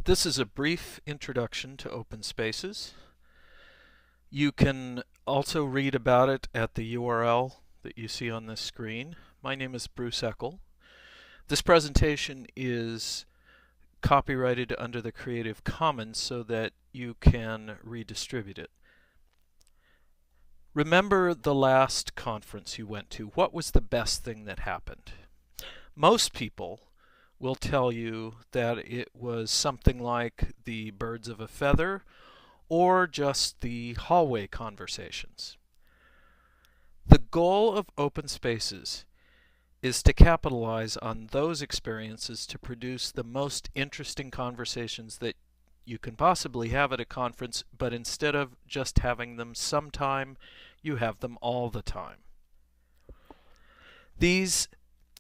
This is a brief introduction to open spaces. You can also read about it at the URL that you see on this screen. My name is Bruce Eckel. This presentation is copyrighted under the Creative Commons so that you can redistribute it. Remember the last conference you went to. What was the best thing that happened? Most people will tell you that it was something like the birds of a feather or just the hallway conversations. The goal of open spaces is to capitalize on those experiences to produce the most interesting conversations that you can possibly have at a conference, but instead of just having them sometime, you have them all the time. These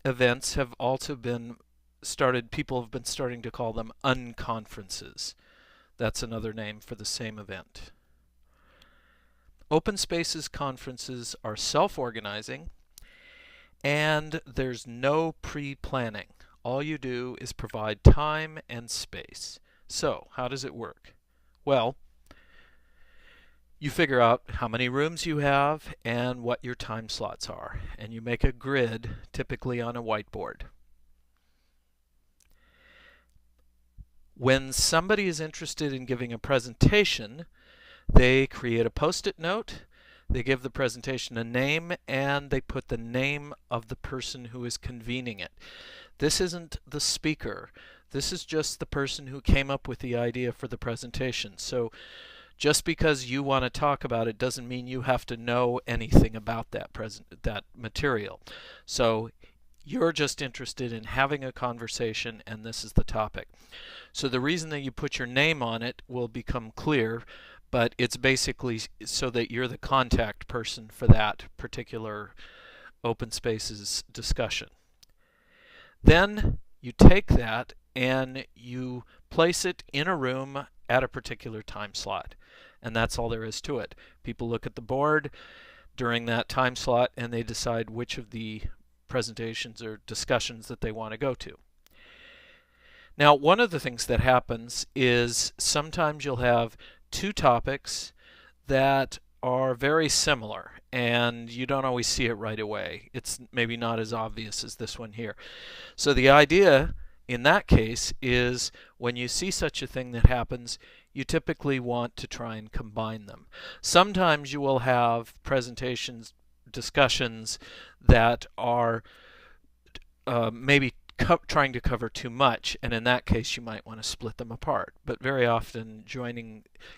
events have also been people have been starting to call them unconferences. That's another name for the same event. Open Spaces conferences are self-organizing and there's no pre-planning. All you do is provide time and space. So, how does it work? Well, you figure out how many rooms you have and what your time slots are, and you make a grid, typically on a whiteboard. When somebody is interested in giving a presentation, they create a post-it note, they give the presentation a name, and they put the name of the person who is convening it. This isn't the speaker. This is just the person who came up with the idea for the presentation. So just because you want to talk about it doesn't mean you have to know anything about that material. So you're just interested in having a conversation, and this is the topic. So the reason that you put your name on it will become clear, but it's basically so that you're the contact person for that particular open spaces discussion. Then you take that and you place it in a room at a particular time slot. And that's all there is to it. People look at the board during that time slot and they decide which of the presentations or discussions that they want to go to. Now, one of the things that happens is sometimes you'll have two topics that are very similar and you don't always see it right away. It's maybe not as obvious as this one here. So the idea in that case is when you see such a thing that happens, you typically want to try and combine them. Sometimes you will have presentations, discussions that are maybe trying to cover too much, and in that case you might want to split them apart. But very often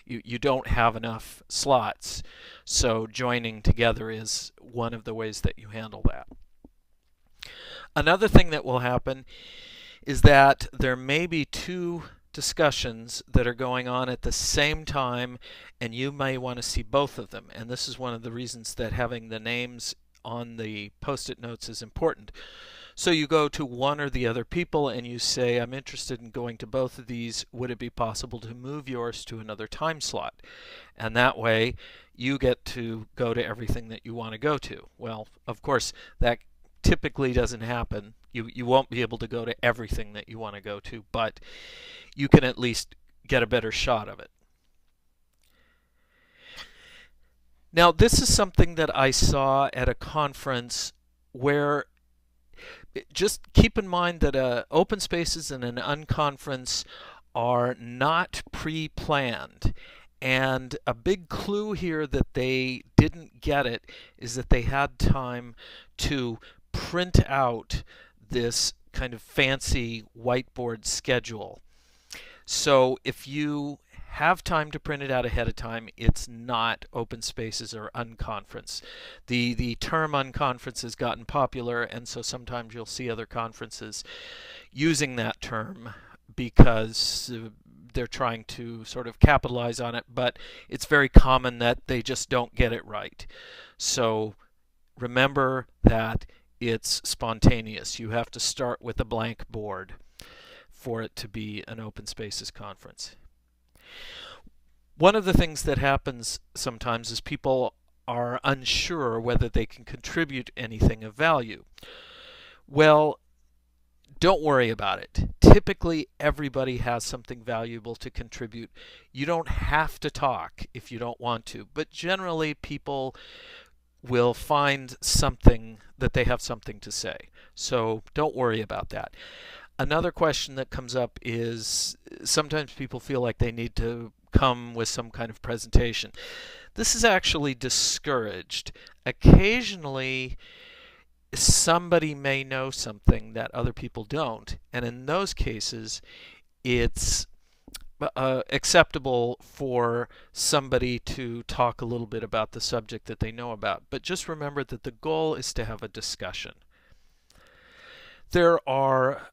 you don't have enough slots, so joining together is one of the ways that you handle that. Another thing that will happen is that there may be two discussions that are going on at the same time, and you may want to see both of them. And this is one of the reasons that having the names on the post-it notes is important. So you go to one or the other people and you say, I'm interested in going to both of these. Would it be possible to move yours to another time slot? And that way you get to go to everything that you want to go to. Well, of course, that typically doesn't happen. You won't be able to go to everything that you want to go to, but you can at least get a better shot of it. Now, this is something that I saw at a conference where just keep in mind that open spaces and an unconference are not pre-planned. And a big clue here that they didn't get it is that they had time to print out this kind of fancy whiteboard schedule. So if you have time to print it out ahead of time, it's not open spaces or unconference. The term unconference has gotten popular, and so sometimes you'll see other conferences using that term because they're trying to sort of capitalize on it, but it's very common that they just don't get it right. So remember that it's spontaneous. You have to start with a blank board for it to be an open spaces conference. One of the things that happens sometimes is people are unsure whether they can contribute anything of value. Well, Don't worry about it. Typically, everybody has something valuable to contribute. You don't have to talk if you don't want to, but generally, people will find something that they have something to say. So don't worry about that. Another question that comes up is sometimes people feel like they need to come with some kind of presentation. This is actually discouraged. Occasionally, somebody may know something that other people don't, and in those cases, it's acceptable for somebody to talk a little bit about the subject that they know about. But just remember that the goal is to have a discussion. There are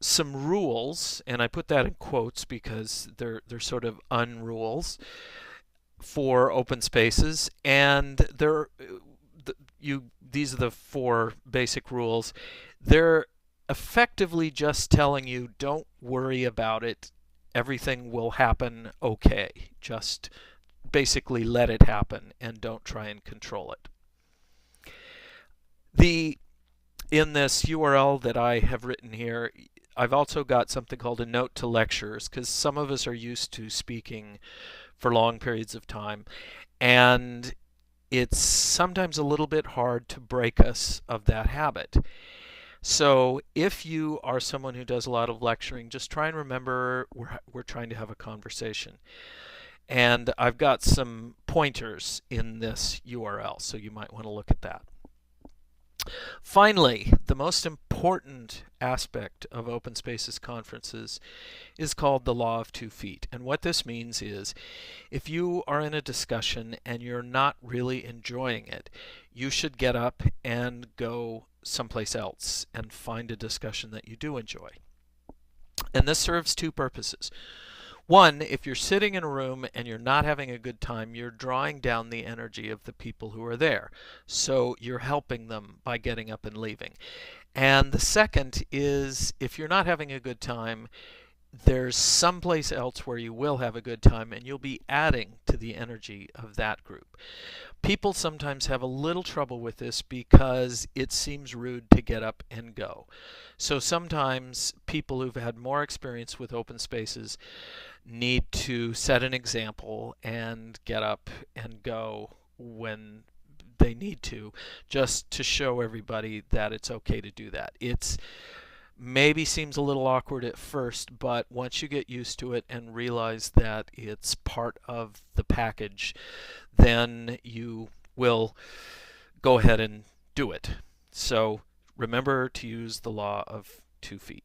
some rules, and I put that in quotes because they're sort of unrules for open spaces, and these are the four basic rules. They're effectively just telling you don't worry about it. Everything will happen okay. Just basically let it happen and don't try and control it. In this URL that I have written here, I've also got something called a note to lectures, because some of us are used to speaking for long periods of time, and it's sometimes a little bit hard to break us of that habit. So if you are someone who does a lot of lecturing, just try and remember we're trying to have a conversation. And I've got some pointers in this URL, so you might want to look at that. Finally, the most important aspect of Open Spaces conferences is called the law of 2 feet. And what this means is if you are in a discussion and you're not really enjoying it, you should get up and go someplace else and find a discussion that you do enjoy. And this serves two purposes. One, if you're sitting in a room and you're not having a good time, you're drawing down the energy of the people who are there. So you're helping them by getting up and leaving. And the second is if you're not having a good time, there's someplace else where you will have a good time and you'll be adding to the energy of that group. People sometimes have a little trouble with this because it seems rude to get up and go. So sometimes people who've had more experience with open spaces need to set an example and get up and go when they need to, just to show everybody that it's okay to do that. It's maybe seems a little awkward at first, but once you get used to it and realize that it's part of the package, then you will go ahead and do it. So remember to use the law of 2 feet.